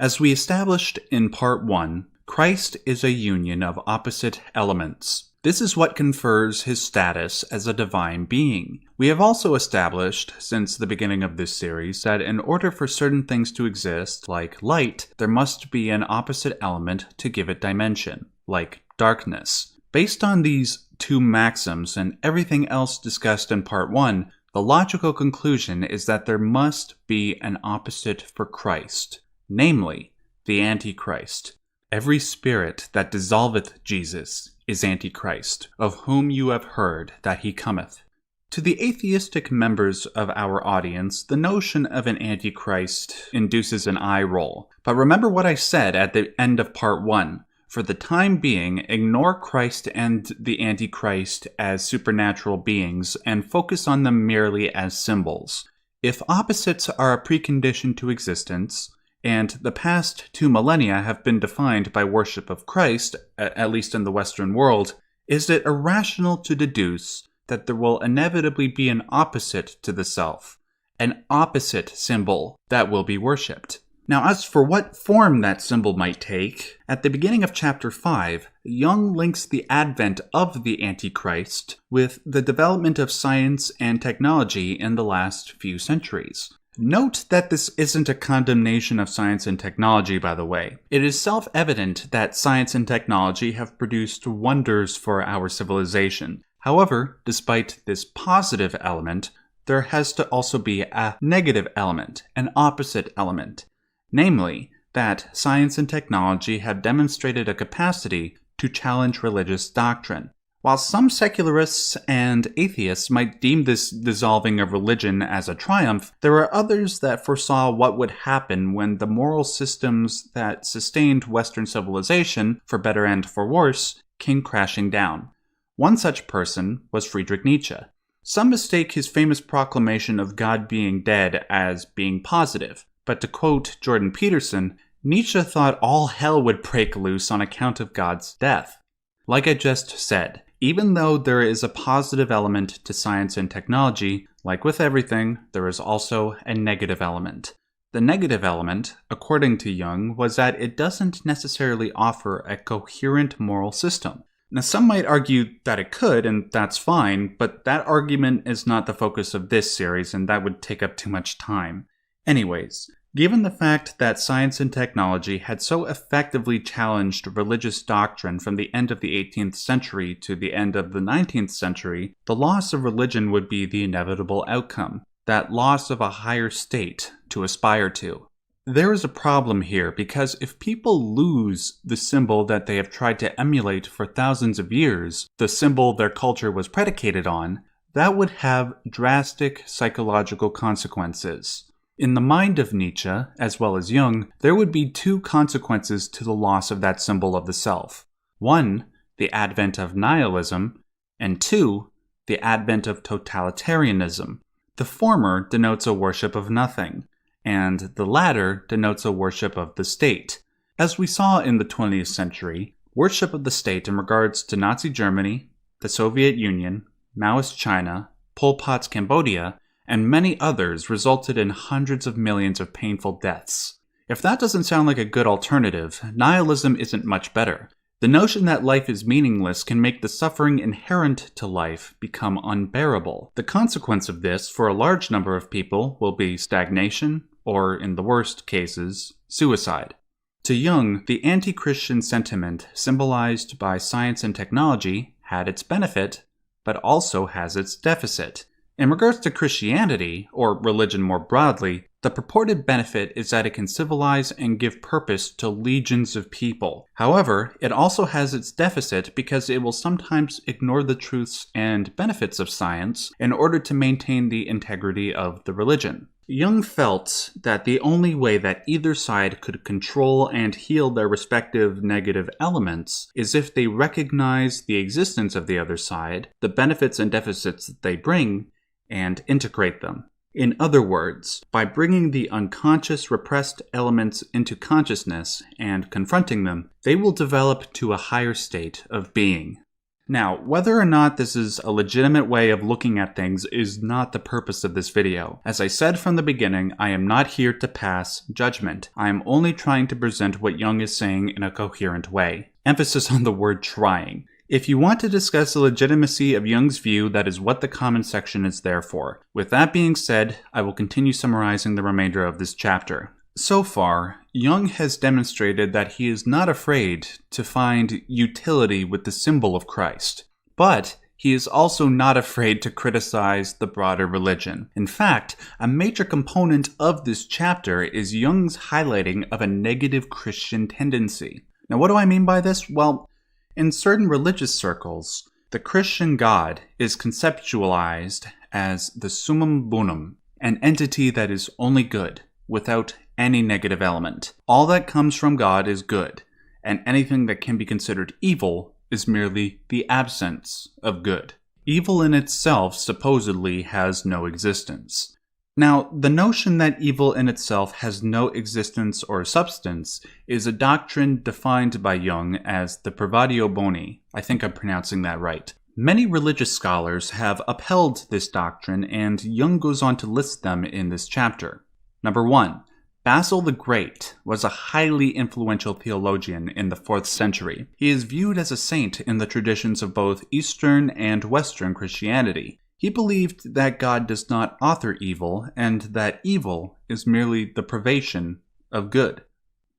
As we established in Part 1, Christ is a union of opposite elements. This is what confers his status as a divine being. We have also established, since the beginning of this series, that in order for certain things to exist, like light, there must be an opposite element to give it dimension, like darkness. Based on these two maxims and everything else discussed in Part 1, the logical conclusion is that there must be an opposite for Christ, namely, the Antichrist. Every spirit that dissolveth Jesus is Antichrist, of whom you have heard that he cometh. To the atheistic members of our audience, the notion of an Antichrist induces an eye roll. But remember what I said at the end of Part 1. For the time being, ignore Christ and the Antichrist as supernatural beings and focus on them merely as symbols. If opposites are a precondition to existence, and the past 2 millennia have been defined by worship of Christ, at least in the Western world, is it irrational to deduce that there will inevitably be an opposite to the self, an opposite symbol that will be worshipped? Now, as for what form that symbol might take, at the beginning of Chapter 5, Jung links the advent of the Antichrist with the development of science and technology in the last few centuries. Note that this isn't a condemnation of science and technology, by the way. It is self-evident that science and technology have produced wonders for our civilization. However, despite this positive element, there has to also be a negative element, an opposite element. Namely, that science and technology have demonstrated a capacity to challenge religious doctrine. While some secularists and atheists might deem this dissolving of religion as a triumph, there are others that foresaw what would happen when the moral systems that sustained Western civilization, for better and for worse, came crashing down. One such person was Friedrich Nietzsche. Some mistake his famous proclamation of God being dead as being positive, but to quote Jordan Peterson, Nietzsche thought all hell would break loose on account of God's death. Like I just said, even though there is a positive element to science and technology, like with everything, there is also a negative element. The negative element, according to Jung, was that it doesn't necessarily offer a coherent moral system. Now, some might argue that it could, and that's fine, but that argument is not the focus of this series, and that would take up too much time. Anyways, given the fact that science and technology had so effectively challenged religious doctrine from the end of the 18th century to the end of the 19th century, the loss of religion would be the inevitable outcome, that loss of a higher state to aspire to. There is a problem here because if people lose the symbol that they have tried to emulate for thousands of years, the symbol their culture was predicated on, that would have drastic psychological consequences. In the mind of Nietzsche, as well as Jung, there would be 2 consequences to the loss of that symbol of the self. 1, the advent of nihilism, and 2, the advent of totalitarianism. The former denotes a worship of nothing, and the latter denotes a worship of the state. As we saw in the 20th century, worship of the state in regards to Nazi Germany, the Soviet Union, Maoist China, Pol Pot's Cambodia, and many others resulted in hundreds of millions of painful deaths. If that doesn't sound like a good alternative, nihilism isn't much better. The notion that life is meaningless can make the suffering inherent to life become unbearable. The consequence of this for a large number of people will be stagnation, or in the worst cases, suicide. To Jung, the anti-Christian sentiment symbolized by science and technology had its benefit, but also has its deficit. In regards to Christianity, or religion more broadly, the purported benefit is that it can civilize and give purpose to legions of people. However, it also has its deficit because it will sometimes ignore the truths and benefits of science in order to maintain the integrity of the religion. Jung felt that the only way that either side could control and heal their respective negative elements is if they recognize the existence of the other side, the benefits and deficits that they bring, and integrate them. In other words, by bringing the unconscious repressed elements into consciousness and confronting them, they will develop to a higher state of being. Now, whether or not this is a legitimate way of looking at things is not the purpose of this video. As I said from the beginning, I am not here to pass judgment. I am only trying to present what Jung is saying in a coherent way. Emphasis on the word trying. If you want to discuss the legitimacy of Jung's view, that is what the comment section is there for. With that being said, I will continue summarizing the remainder of this chapter. So far, Jung has demonstrated that he is not afraid to find utility with the symbol of Christ, but he is also not afraid to criticize the broader religion. In fact, a major component of this chapter is Jung's highlighting of a negative Christian tendency. Now, what do I mean by this? Well, in certain religious circles, the Christian God is conceptualized as the summum bonum, an entity that is only good, without any negative element. All that comes from God is good, and anything that can be considered evil is merely the absence of good. Evil in itself supposedly has no existence. Now, the notion that evil in itself has no existence or substance is a doctrine defined by Jung as the privatio boni. I think I'm pronouncing that right. Many religious scholars have upheld this doctrine, and Jung goes on to list them in this chapter. Number 1. Basil the Great was a highly influential theologian in the 4th century. He is viewed as a saint in the traditions of both Eastern and Western Christianity. He believed that God does not author evil, and that evil is merely the privation of good.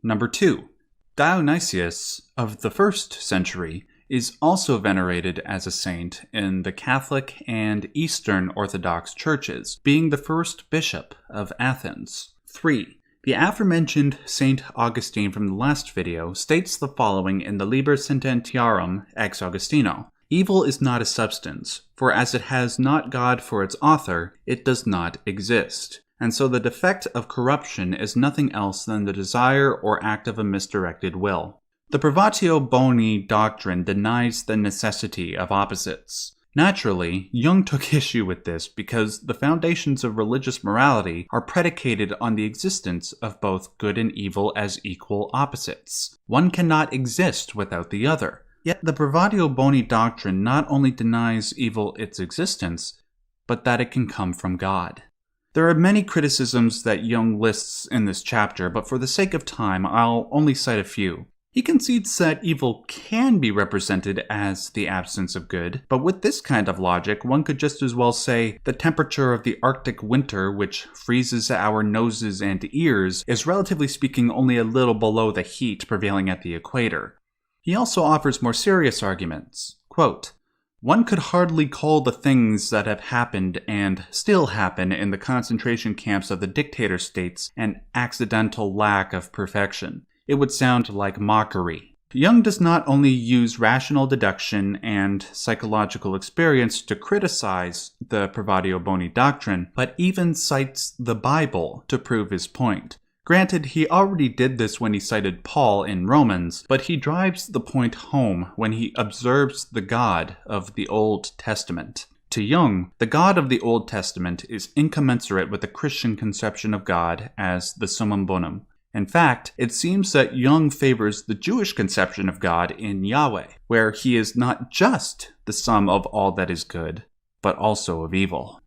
Number 2. Dionysius of the 1st century is also venerated as a saint in the Catholic and Eastern Orthodox churches, being the first bishop of Athens. 3. The aforementioned Saint Augustine from the last video states the following in the Liber Sententiarum ex Augustino. Evil is not a substance, for as it has not God for its author, it does not exist. And so the defect of corruption is nothing else than the desire or act of a misdirected will. The privatio boni doctrine denies the necessity of opposites. Naturally, Jung took issue with this because the foundations of religious morality are predicated on the existence of both good and evil as equal opposites. One cannot exist without the other. Yet the privatio boni doctrine not only denies evil its existence, but that it can come from God. There are many criticisms that Jung lists in this chapter, but for the sake of time, I'll only cite a few. He concedes that evil can be represented as the absence of good, but with this kind of logic, one could just as well say the temperature of the Arctic winter, which freezes our noses and ears, is relatively speaking only a little below the heat prevailing at the equator. He also offers more serious arguments. Quote, one could hardly call the things that have happened and still happen in the concentration camps of the dictator states an accidental lack of perfection. It would sound like mockery. Jung does not only use rational deduction and psychological experience to criticize the privatio boni doctrine, but even cites the Bible to prove his point. Granted, he already did this when he cited Paul in Romans, but he drives the point home when he observes the God of the Old Testament. To Jung, the God of the Old Testament is incommensurate with the Christian conception of God as the summum bonum. In fact, it seems that Jung favors the Jewish conception of God in Yahweh, where he is not just the sum of all that is good, but also of evil.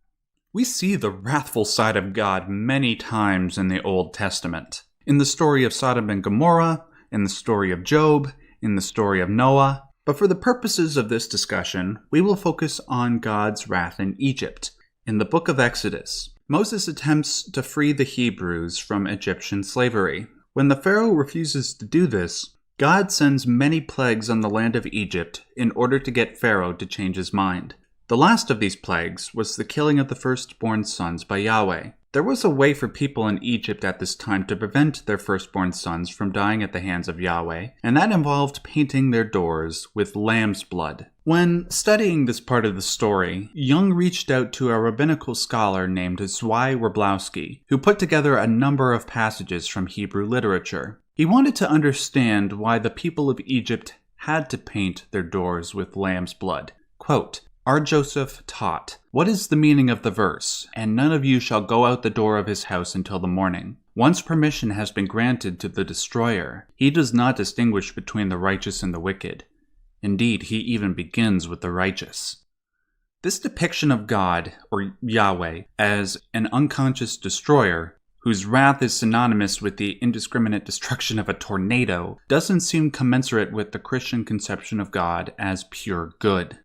We see the wrathful side of God many times in the Old Testament. In the story of Sodom and Gomorrah, in the story of Job, in the story of Noah. But for the purposes of this discussion, we will focus on God's wrath in Egypt. In the book of Exodus, Moses attempts to free the Hebrews from Egyptian slavery. When the Pharaoh refuses to do this, God sends many plagues on the land of Egypt in order to get Pharaoh to change his mind. The last of these plagues was the killing of the firstborn sons by Yahweh. There was a way for people in Egypt at this time to prevent their firstborn sons from dying at the hands of Yahweh, and that involved painting their doors with lamb's blood. When studying this part of the story, Jung reached out to a rabbinical scholar named Zwei Werblowski, who put together a number of passages from Hebrew literature. He wanted to understand why the people of Egypt had to paint their doors with lamb's blood. Quote, R. Joseph taught, "What is the meaning of the verse? And none of you shall go out the door of his house until the morning. Once permission has been granted to the destroyer, he does not distinguish between the righteous and the wicked. Indeed, he even begins with the righteous. This depiction of God, or Yahweh, as an unconscious destroyer, whose wrath is synonymous with the indiscriminate destruction of a tornado, doesn't seem commensurate with the Christian conception of God as pure good.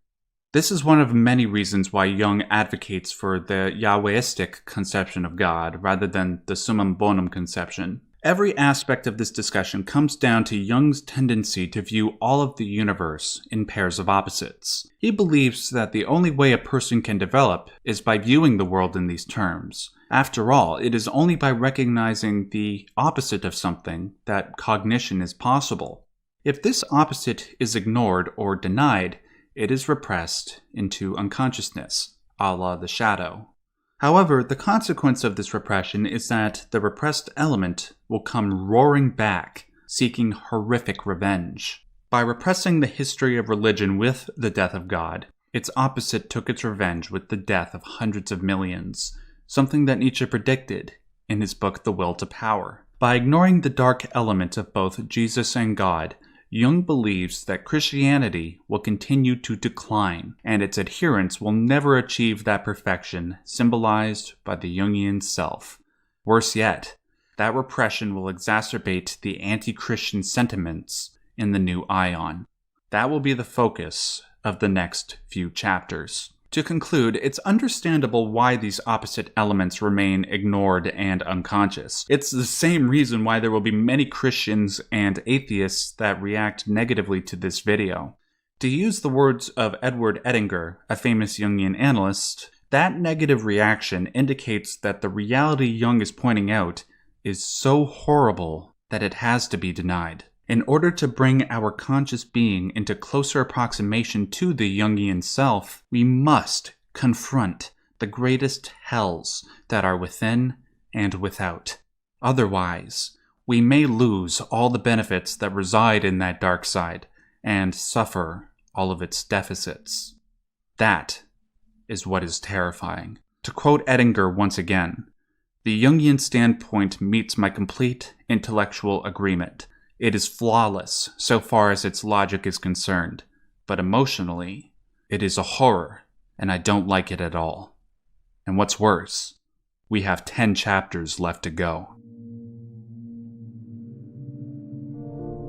This is one of many reasons why Jung advocates for the Yahwehistic conception of God rather than the summum bonum conception. Every aspect of this discussion comes down to Jung's tendency to view all of the universe in pairs of opposites. He believes that the only way a person can develop is by viewing the world in these terms. After all, it is only by recognizing the opposite of something that cognition is possible. If this opposite is ignored or denied, it is repressed into unconsciousness, a la the shadow. However, the consequence of this repression is that the repressed element will come roaring back, seeking horrific revenge. By repressing the history of religion with the death of God, its opposite took its revenge with the death of hundreds of millions, something that Nietzsche predicted in his book The Will to Power. By ignoring the dark element of both Jesus and God, Jung believes that Christianity will continue to decline, and its adherents will never achieve that perfection symbolized by the Jungian self. Worse yet, that repression will exacerbate the anti-Christian sentiments in the new Aion. That will be the focus of the next few chapters. To conclude, it's understandable why these opposite elements remain ignored and unconscious. It's the same reason why there will be many Christians and atheists that react negatively to this video. To use the words of Edward Edinger, a famous Jungian analyst, that negative reaction indicates that the reality Jung is pointing out is so horrible that it has to be denied. In order to bring our conscious being into closer approximation to the Jungian self, we must confront the greatest hells that are within and without. Otherwise, we may lose all the benefits that reside in that dark side and suffer all of its deficits. That is what is terrifying. To quote Edinger once again, "The Jungian standpoint meets my complete intellectual agreement. It is flawless so far as its logic is concerned, but emotionally, it is a horror, and I don't like it at all. And what's worse, we have 10 chapters left to go."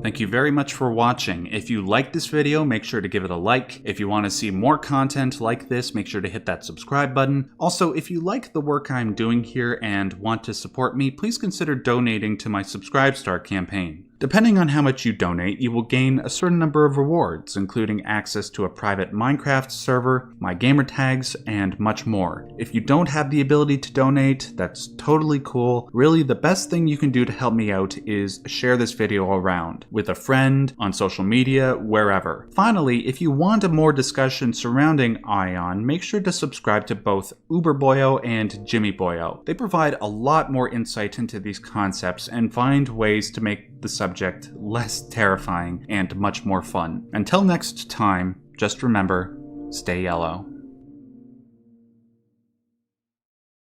Thank you very much for watching. If you liked this video, make sure to give it a like. If you want to see more content like this, make sure to hit that subscribe button. Also, if you like the work I'm doing here and want to support me, please consider donating to my Subscribestar campaign. Depending on how much you donate, you will gain a certain number of rewards, including access to a private Minecraft server, my gamer tags, and much more. If you don't have the ability to donate, that's totally cool. Really, the best thing you can do to help me out is share this video around, with a friend, on social media, wherever. Finally, if you want a more discussion surrounding Aion, make sure to subscribe to both Uberboyo and Jimmy Boyo. They provide a lot more insight into these concepts and find ways to make the subject less terrifying and much more fun. Until next time, just remember, stay yellow.